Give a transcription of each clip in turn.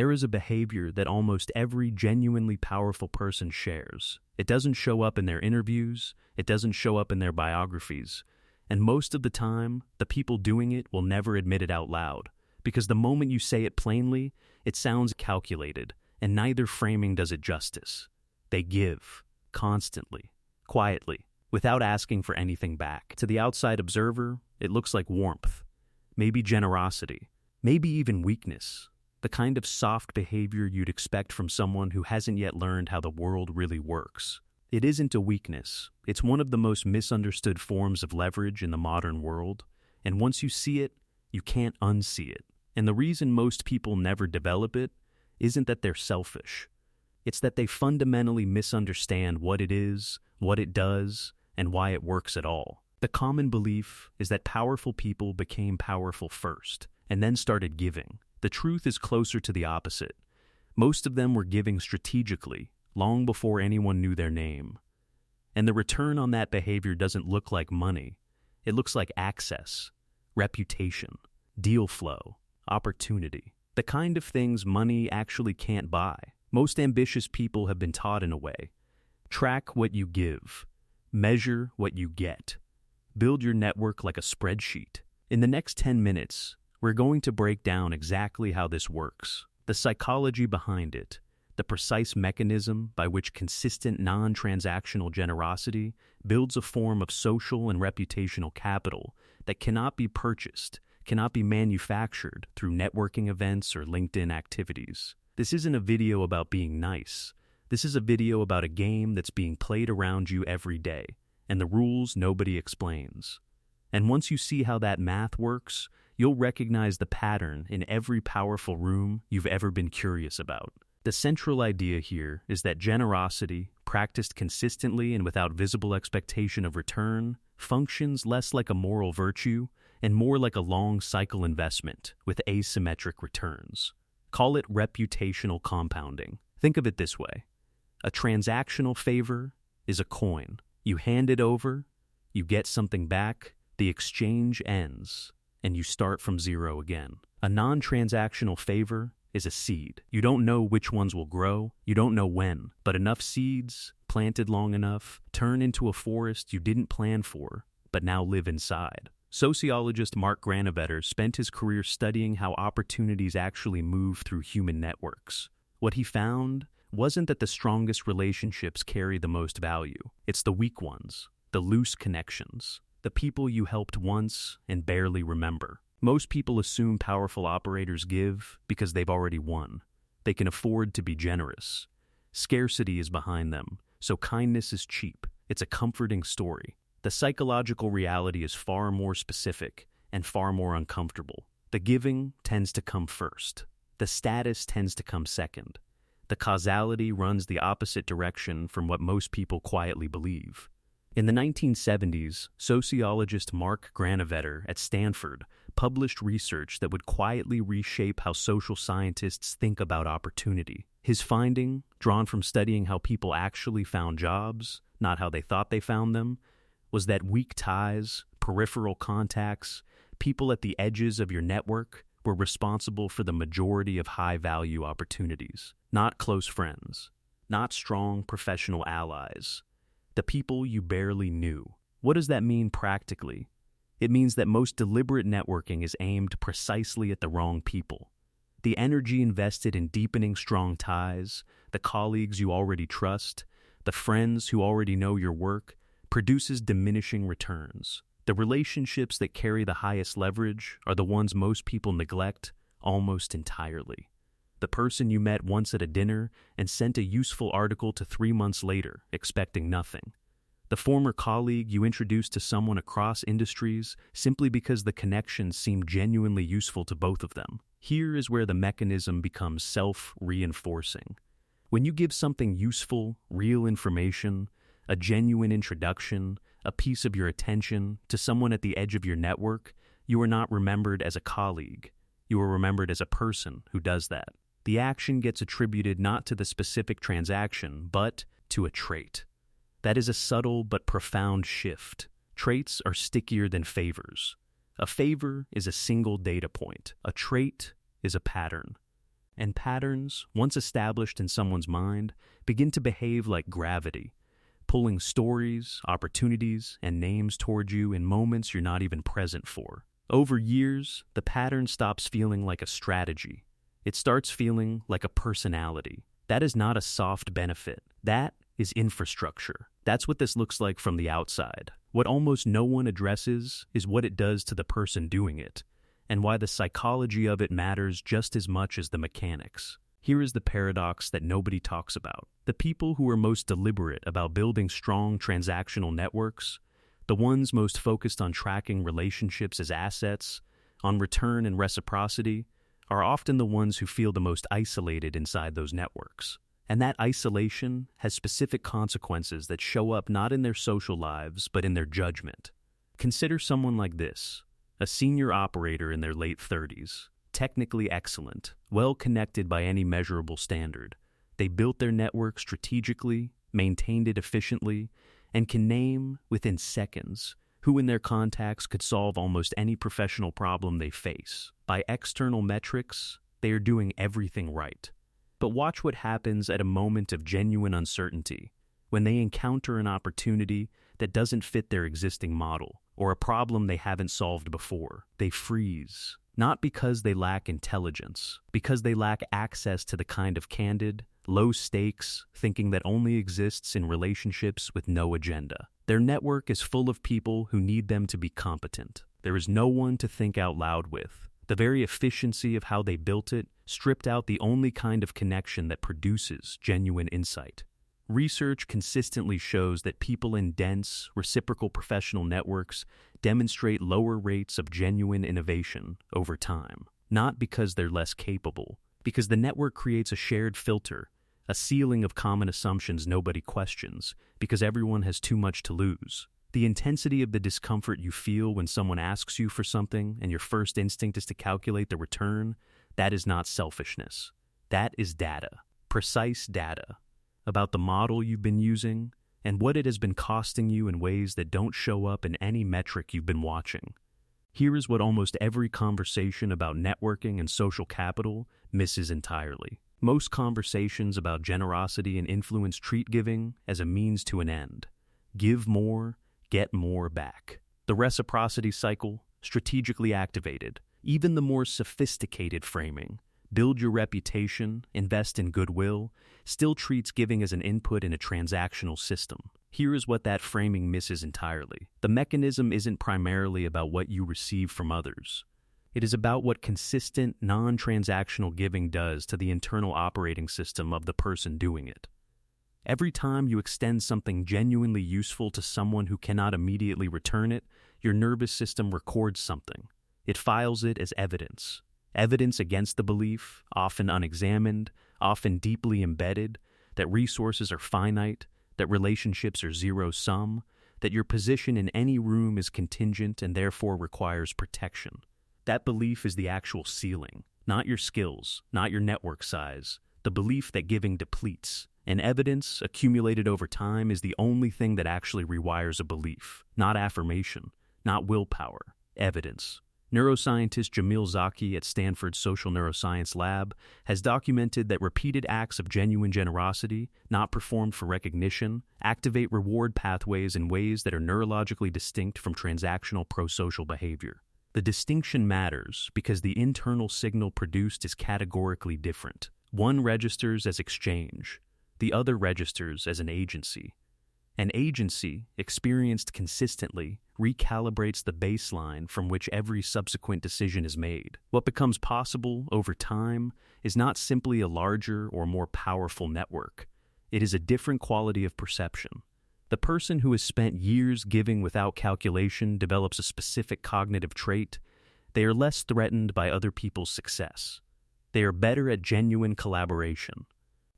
There is a behavior that almost every genuinely powerful person shares. It doesn't show up in their interviews, it doesn't show up in their biographies, and most of the time, the people doing it will never admit it out loud, because the moment you say it plainly, it sounds calculated, and neither framing does it justice. They give, constantly, quietly, without asking for anything back. To the outside observer, it looks like warmth, maybe generosity, maybe even weakness, the kind of soft behavior you'd expect from someone who hasn't yet learned how the world really works. It isn't a weakness. It's one of the most misunderstood forms of leverage in the modern world, and once you see it, you can't unsee it. And the reason most people never develop it isn't that they're selfish. It's that they fundamentally misunderstand what it is, what it does, and why it works at all. The common belief is that powerful people became powerful first, and then started giving. The truth is closer to the opposite. Most of them were giving strategically, long before anyone knew their name. And the return on that behavior doesn't look like money. It looks like access, reputation, deal flow, opportunity. The kind of things money actually can't buy. Most ambitious people have been taught in a way. Track what you give. Measure what you get. Build your network like a spreadsheet. In the next 10 minutes, we're going to break down exactly how this works, the psychology behind it, the precise mechanism by which consistent non-transactional generosity builds a form of social and reputational capital that cannot be purchased, cannot be manufactured through networking events or LinkedIn activities. This isn't a video about being nice. This is a video about a game that's being played around you every day, and the rules nobody explains. And once you see how that math works, you'll recognize the pattern in every powerful room you've ever been curious about. The central idea here is that generosity, practiced consistently and without visible expectation of return, functions less like a moral virtue and more like a long cycle investment with asymmetric returns. Call it reputational compounding. Think of it this way. A transactional favor is a coin. You hand it over, you get something back, the exchange ends, and you start from zero again. A non-transactional favor is a seed. You don't know which ones will grow, you don't know when, but enough seeds, planted long enough, turn into a forest you didn't plan for, but now live inside. Sociologist Mark Granovetter spent his career studying how opportunities actually move through human networks. What he found wasn't that the strongest relationships carry the most value. It's the weak ones, the loose connections, the people you helped once and barely remember. Most people assume powerful operators give because they've already won. They can afford to be generous. Scarcity is behind them, so kindness is cheap. It's a comforting story. The psychological reality is far more specific and far more uncomfortable. The giving tends to come first. The status tends to come second. The causality runs the opposite direction from what most people quietly believe. In the 1970s, sociologist Mark Granovetter at Stanford published research that would quietly reshape how social scientists think about opportunity. His finding, drawn from studying how people actually found jobs, not how they thought they found them, was that weak ties, peripheral contacts, people at the edges of your network were responsible for the majority of high-value opportunities. Not close friends, not strong professional allies, the people you barely knew. What does that mean practically? It means that most deliberate networking is aimed precisely at the wrong people. The energy invested in deepening strong ties, the colleagues you already trust, the friends who already know your work, produces diminishing returns. The relationships that carry the highest leverage are the ones most people neglect almost entirely. The person you met once at a dinner and sent a useful article to 3 months later, expecting nothing. The former colleague you introduced to someone across industries simply because the connection seemed genuinely useful to both of them. Here is where the mechanism becomes self-reinforcing. When you give something useful, real information, a genuine introduction, a piece of your attention to someone at the edge of your network, you are not remembered as a colleague. You are remembered as a person who does that. The action gets attributed not to the specific transaction, but to a trait. That is a subtle but profound shift. Traits are stickier than favors. A favor is a single data point. A trait is a pattern. And patterns, once established in someone's mind, begin to behave like gravity, pulling stories, opportunities, and names toward you in moments you're not even present for. Over years, the pattern stops feeling like a strategy. It starts feeling like a personality. That is not a soft benefit. That is infrastructure. That's what this looks like from the outside. What almost no one addresses is what it does to the person doing it, and why the psychology of it matters just as much as the mechanics. Here is the paradox that nobody talks about. The people who are most deliberate about building strong transactional networks, the ones most focused on tracking relationships as assets, on return and reciprocity, are often the ones who feel the most isolated inside those networks. And that isolation has specific consequences that show up not in their social lives, but in their judgment. Consider someone like this, a senior operator in their late 30s, technically excellent, well connected by any measurable standard. They built their network strategically, maintained it efficiently, and can name, within seconds, who in their contacts could solve almost any professional problem they face. By external metrics, they are doing everything right. But watch what happens at a moment of genuine uncertainty, when they encounter an opportunity that doesn't fit their existing model, or a problem they haven't solved before. They freeze. Not because they lack intelligence, because they lack access to the kind of candid, low-stakes thinking that only exists in relationships with no agenda. Their network is full of people who need them to be competent. There is no one to think out loud with. The very efficiency of how they built it stripped out the only kind of connection that produces genuine insight. Research consistently shows that people in dense, reciprocal professional networks demonstrate lower rates of genuine innovation over time, not because they're less capable, because the network creates a shared filter, a ceiling of common assumptions nobody questions, because everyone has too much to lose. The intensity of the discomfort you feel when someone asks you for something and your first instinct is to calculate the return, that is not selfishness. That is data, precise data, about the model you've been using and what it has been costing you in ways that don't show up in any metric you've been watching. Here is what almost every conversation about networking and social capital misses entirely. Most conversations about generosity and influence treat giving as a means to an end. Give more, get more back. The reciprocity cycle, strategically activated, even the more sophisticated framing, build your reputation, invest in goodwill, still treats giving as an input in a transactional system. Here is what that framing misses entirely. The mechanism isn't primarily about what you receive from others. It is about what consistent, non-transactional giving does to the internal operating system of the person doing it. Every time you extend something genuinely useful to someone who cannot immediately return it, your nervous system records something. It files it as evidence. Evidence against the belief, often unexamined, often deeply embedded, that resources are finite, that relationships are zero-sum, that your position in any room is contingent and therefore requires protection. That belief is the actual ceiling, not your skills, not your network size, the belief that giving depletes. And evidence, accumulated over time, is the only thing that actually rewires a belief, not affirmation, not willpower, evidence. Neuroscientist Jamil Zaki at Stanford's Social Neuroscience Lab has documented that repeated acts of genuine generosity, not performed for recognition, activate reward pathways in ways that are neurologically distinct from transactional pro-social behavior. The distinction matters because the internal signal produced is categorically different. One registers as exchange, the other registers as an agency. An agency, experienced consistently, recalibrates the baseline from which every subsequent decision is made. What becomes possible over time is not simply a larger or more powerful network. It is a different quality of perception. The person who has spent years giving without calculation develops a specific cognitive trait. They are less threatened by other people's success. They are better at genuine collaboration.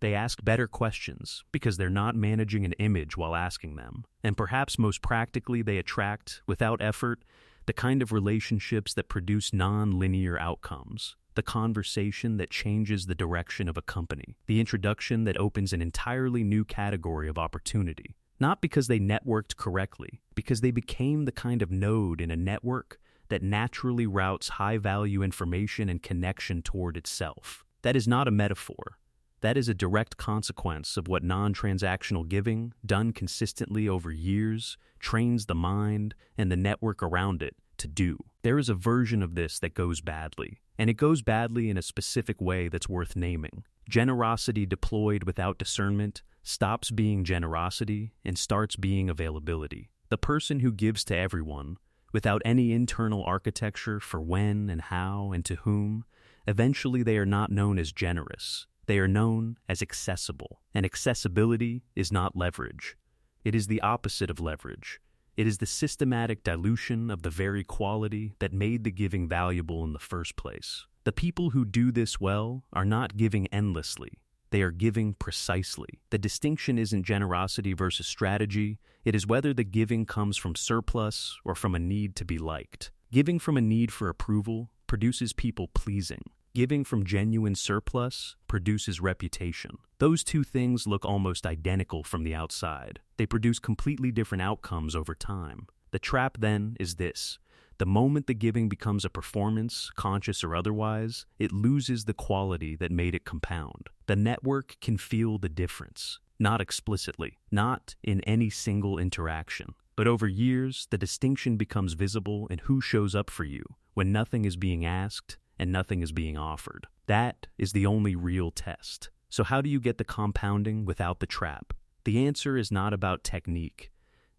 They ask better questions because they're not managing an image while asking them. And perhaps most practically, they attract, without effort, the kind of relationships that produce non-linear outcomes. The conversation that changes the direction of a company. The introduction that opens an entirely new category of opportunity. Not because they networked correctly, because they became the kind of node in a network that naturally routes high-value information and connection toward itself. That is not a metaphor. That is a direct consequence of what non-transactional giving, done consistently over years, trains the mind and the network around it to do. There is a version of this that goes badly, and it goes badly in a specific way that's worth naming. Generosity deployed without discernment stops being generosity and starts being availability. The person who gives to everyone, without any internal architecture for when and how and to whom, eventually they are not known as generous. They are known as accessible. And accessibility is not leverage. It is the opposite of leverage. It is the systematic dilution of the very quality that made the giving valuable in the first place. The people who do this well are not giving endlessly. They are giving precisely. The distinction isn't generosity versus strategy. It is whether the giving comes from surplus or from a need to be liked. Giving from a need for approval produces people pleasing. Giving from genuine surplus produces reputation. Those two things look almost identical from the outside. They produce completely different outcomes over time. The trap then is this. The moment the giving becomes a performance, conscious or otherwise, it loses the quality that made it compound. The network can feel the difference, not explicitly, not in any single interaction. But over years, the distinction becomes visible in who shows up for you when nothing is being asked and nothing is being offered. That is the only real test. So how do you get the compounding without the trap? The answer is not about technique.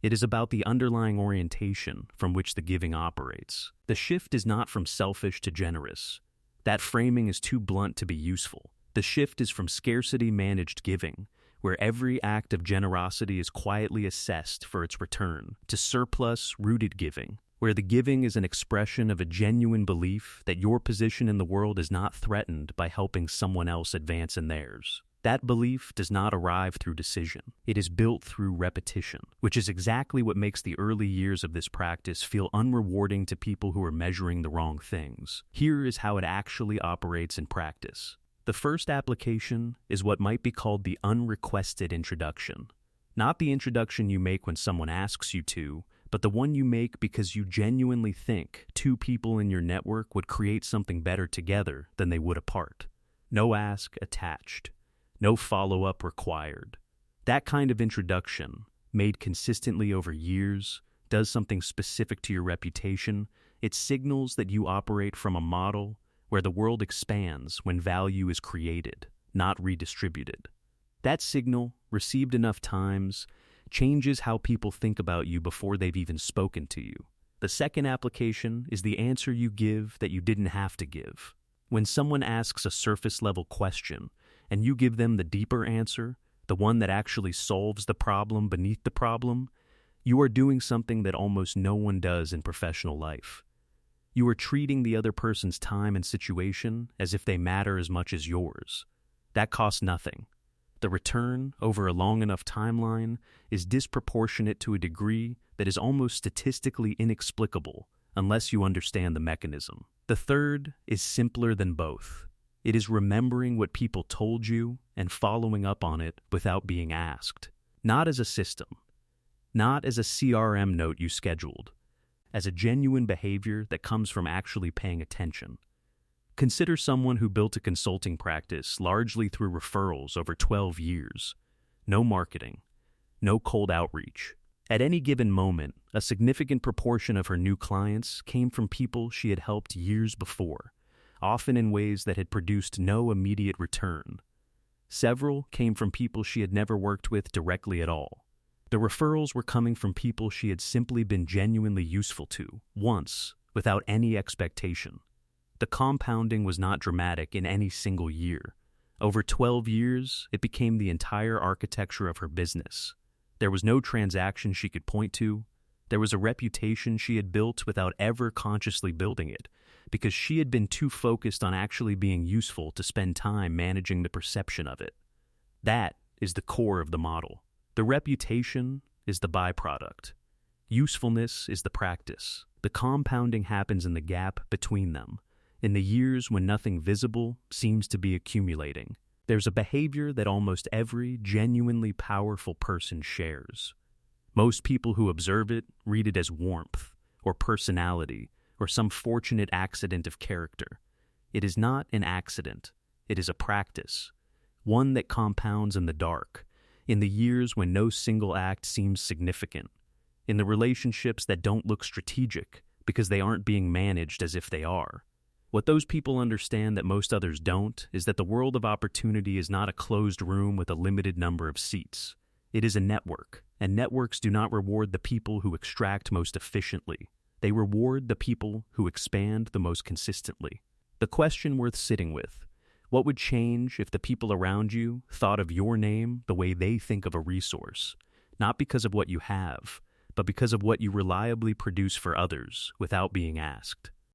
It is about the underlying orientation from which the giving operates. The shift is not from selfish to generous. That framing is too blunt to be useful. The shift is from scarcity-managed giving, where every act of generosity is quietly assessed for its return, to surplus-rooted giving, where the giving is an expression of a genuine belief that your position in the world is not threatened by helping someone else advance in theirs. That belief does not arrive through decision. It is built through repetition, which is exactly what makes the early years of this practice feel unrewarding to people who are measuring the wrong things. Here is how it actually operates in practice. The first application is what might be called the unrequested introduction. Not the introduction you make when someone asks you to, but the one you make because you genuinely think two people in your network would create something better together than they would apart. No ask attached. No follow-up required. That kind of introduction, made consistently over years, does something specific to your reputation. It signals that you operate from a model where the world expands when value is created, not redistributed. That signal, received enough times, changes how people think about you before they've even spoken to you. The second application is the answer you give that you didn't have to give. When someone asks a surface-level question, and you give them the deeper answer, the one that actually solves the problem beneath the problem, you are doing something that almost no one does in professional life. You are treating the other person's time and situation as if they matter as much as yours. That costs nothing. The return, over a long enough timeline, is disproportionate to a degree that is almost statistically inexplicable unless you understand the mechanism. The third is simpler than both. It is remembering what people told you and following up on it without being asked. Not as a system. Not as a CRM note you scheduled. As a genuine behavior that comes from actually paying attention. Consider someone who built a consulting practice largely through referrals over 12 years. No marketing. No cold outreach. At any given moment, a significant proportion of her new clients came from people she had helped years before, often in ways that had produced no immediate return. Several came from people she had never worked with directly at all. The referrals were coming from people she had simply been genuinely useful to, once, without any expectation. The compounding was not dramatic in any single year. Over 12 years, it became the entire architecture of her business. There was no transaction she could point to. There was a reputation she had built without ever consciously building it, because she had been too focused on actually being useful to spend time managing the perception of it. That is the core of the model. The reputation is the byproduct. Usefulness is the practice. The compounding happens in the gap between them, in the years when nothing visible seems to be accumulating. There's a behavior that almost every genuinely powerful person shares. Most people who observe it read it as warmth, or personality, or some fortunate accident of character. It is not an accident. It is a practice, one that compounds in the dark, in the years when no single act seems significant, in the relationships that don't look strategic because they aren't being managed as if they are. What those people understand that most others don't is that the world of opportunity is not a closed room with a limited number of seats. It is a network, and networks do not reward the people who extract most efficiently. They reward the people who expand the most consistently. The question worth sitting with: what would change if the people around you thought of your name the way they think of a resource, not because of what you have, but because of what you reliably produce for others without being asked?